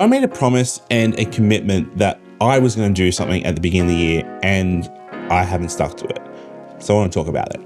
I made a promise and a commitment that I was going to do something at the beginning of the year, and I haven't stuck to it. So I want to talk about it.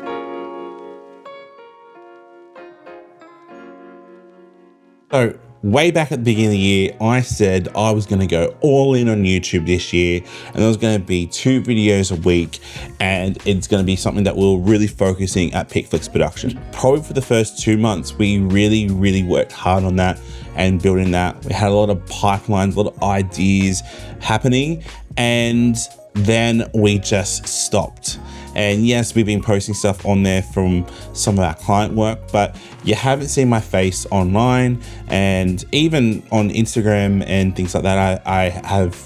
So way back at the beginning of the year, I said I was going to go all in on YouTube this year, and there was going to be 2 videos a week, and it's going to be something that we're really focusing at Pixflix Productions. Probably for the first 2 months, we really worked hard on that and building that. We had a lot of pipelines, a lot of ideas happening, and then we just stopped. And yes, we've been posting stuff on there from some of our client work, but you haven't seen my face online, and even on Instagram and things like that, I have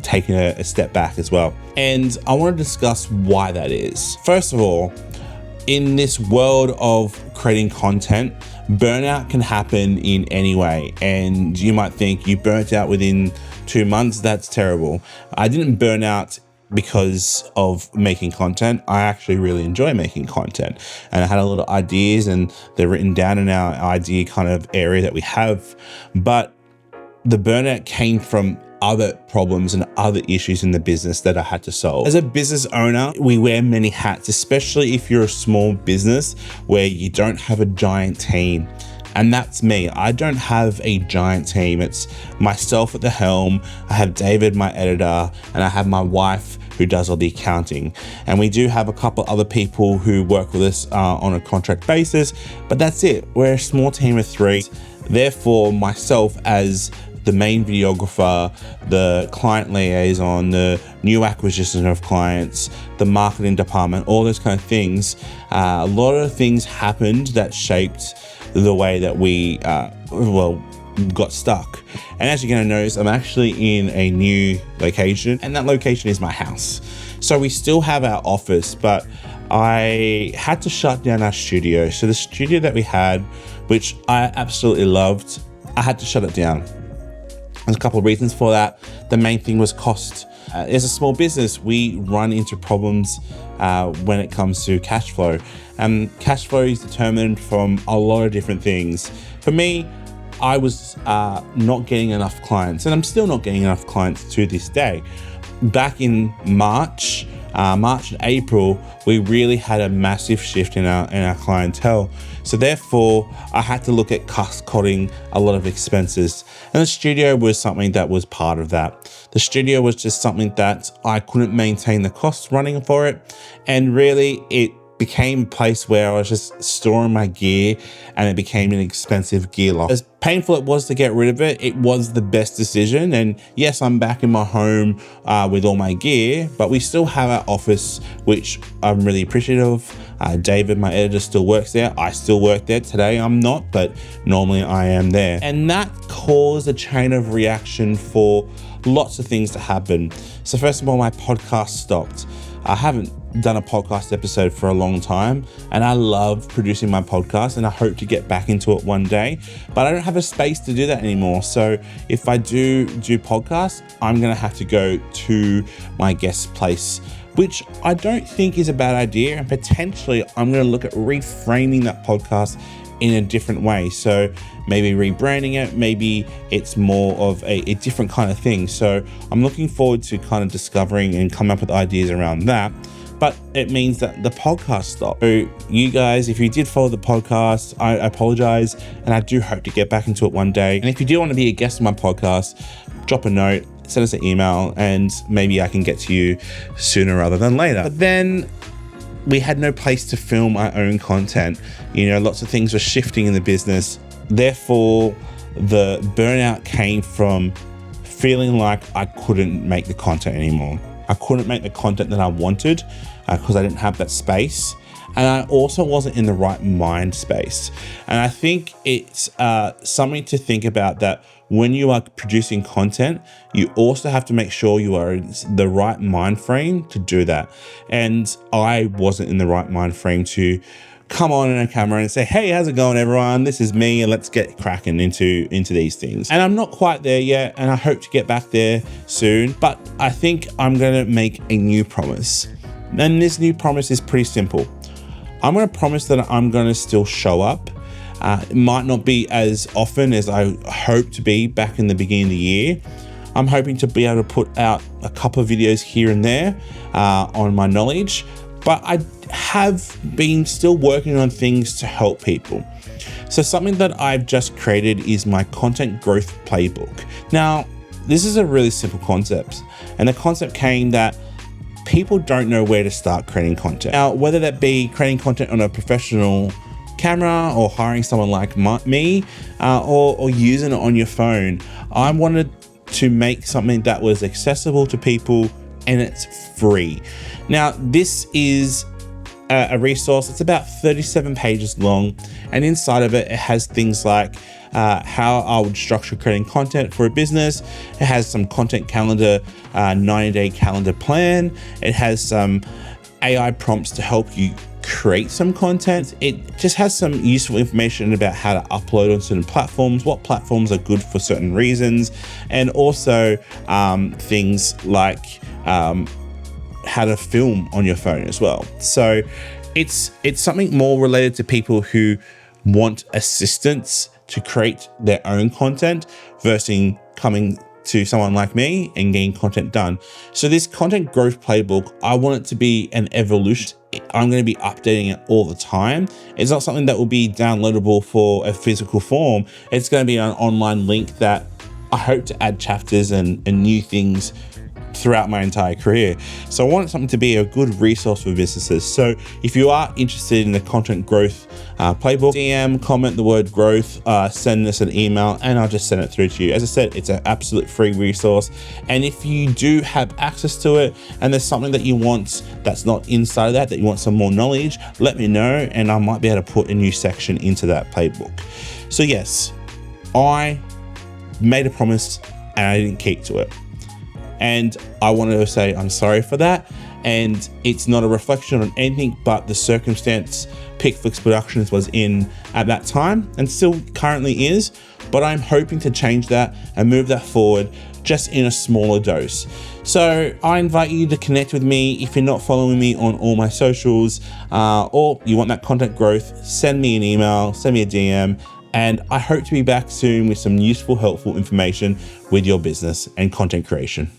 taken a step back as well. And I want to discuss why that is. First of all, in this world of creating content, burnout can happen in any way. And you might think you burnt out within 2 months, that's terrible. I didn't burn out because of making content. I actually really enjoy making content, and I had a lot of ideas, and they're written down in our idea kind of area that we have. But the burnout came from other problems and other issues in the business that I had to solve. As a business owner, we wear many hats, especially if you're a small business where you don't have a giant team. And that's me. I don't have a giant team. It's myself at the helm. I have David, my editor, and I have my wife who does all the accounting. And we do have a couple other people who work with us on a contract basis, but that's it. We're a small team of 3. Therefore, myself as the main videographer, the client liaison, the new acquisition of clients, the marketing department, all those kind of things, a lot of things happened that shaped the way that we got stuck. And as you're going to notice, I'm actually in a new location, and that location is my house. So we still have our office, but I had to shut down our studio. So the studio that we had, which I absolutely loved, I had to shut it down. There's a couple of reasons for that. The main thing was cost. As a small business, we run into problems when it comes to cash flow. Cash flow is determined from a lot of different things. For me, I was not getting enough clients, and I'm still not getting enough clients to this day. Back in March and April, we really had a massive shift in our clientele. So therefore, I had to look at cutting a lot of expenses. And the studio was something that was part of that. The studio was just something that I couldn't maintain the costs running for it. And really, it became a place where I was just storing my gear, and it became an expensive gear lock. As painful it was to get rid of it, it was the best decision. And yes, I'm back in my home with all my gear, but we still have our office, which I'm really appreciative of. David, my editor, still works there. I still work there. Today I'm not, but normally I am there. And that caused a chain of reaction for lots of things to happen. So first of all, my podcast stopped. I haven't done a podcast episode for a long time, and I love producing my podcast, and I hope to get back into it one day, but I don't have a space to do that anymore. So if I do podcasts, I'm going to have to go to my guest place, which I don't think is a bad idea. And potentially I'm going to look at reframing that podcast in a different way. So maybe rebranding it, maybe it's more of a different kind of thing. So I'm looking forward to kind of discovering and coming up with ideas around that. But it means that the podcast stopped. So you guys, if you did follow the podcast, I apologize, and I do hope to get back into it one day. And if you do want to be a guest on my podcast, drop a note, send us an email, and maybe I can get to you sooner rather than later. But then we had no place to film our own content. Lots of things were shifting in the business. Therefore, the burnout came from feeling like I couldn't make the content anymore. I couldn't make the content that I wanted because I didn't have that space. And I also wasn't in the right mind space. And I think it's something to think about, that when you are producing content, you also have to make sure you are in the right mind frame to do that. And I wasn't in the right mind frame to come on in a camera and say, hey, how's it going, everyone? This is me, and let's get cracking into these things. And I'm not quite there yet, and I hope to get back there soon. But I think I'm going to make a new promise. And this new promise is pretty simple. I'm going to promise that I'm going to still show up. It might not be as often as I hope to be back in the beginning of the year. I'm hoping to be able to put out a couple of videos here and there on my knowledge, but I have been still working on things to help people. So something that I've just created is my Content Growth Playbook. Now, this is a really simple concept, and the concept came that people don't know where to start creating content. Now, whether that be creating content on a professional camera or hiring someone like me or using it on your phone, I wanted to make something that was accessible to people and it's free. Now, this is a resource. It's about 37 pages long, and inside of it has things like how I would structure creating content for a business. It has some content calendar, 90-day calendar plan. It has some AI prompts to help you create some content. It just has some useful information about how to upload on certain platforms, what platforms are good for certain reasons, and also things like how to film on your phone as well. So it's something more related to people who want assistance to create their own content versus coming to someone like me and getting content done. So this Content Growth Playbook, I want it to be an evolution. I'm going to be updating it all the time. It's not something that will be downloadable for a physical form. It's going to be an online link that I hope to add chapters and new things throughout my entire career. So I want something to be a good resource for businesses. So if you are interested in the Content Growth Playbook, DM, comment the word growth, send us an email, and I'll just send it through to you. As I said, it's an absolute free resource. And if you do have access to it and there's something that you want that's not inside of that you want some more knowledge, let me know and I might be able to put a new section into that playbook. So yes, I made a promise and I didn't keep to it. And I wanted to say I'm sorry for that. And it's not a reflection on anything but the circumstance Pixflix Productions was in at that time and still currently is. But I'm hoping to change that and move that forward just in a smaller dose. So I invite you to connect with me. If you're not following me on all my socials or you want that content growth, send me an email, send me a DM. And I hope to be back soon with some useful, helpful information with your business and content creation.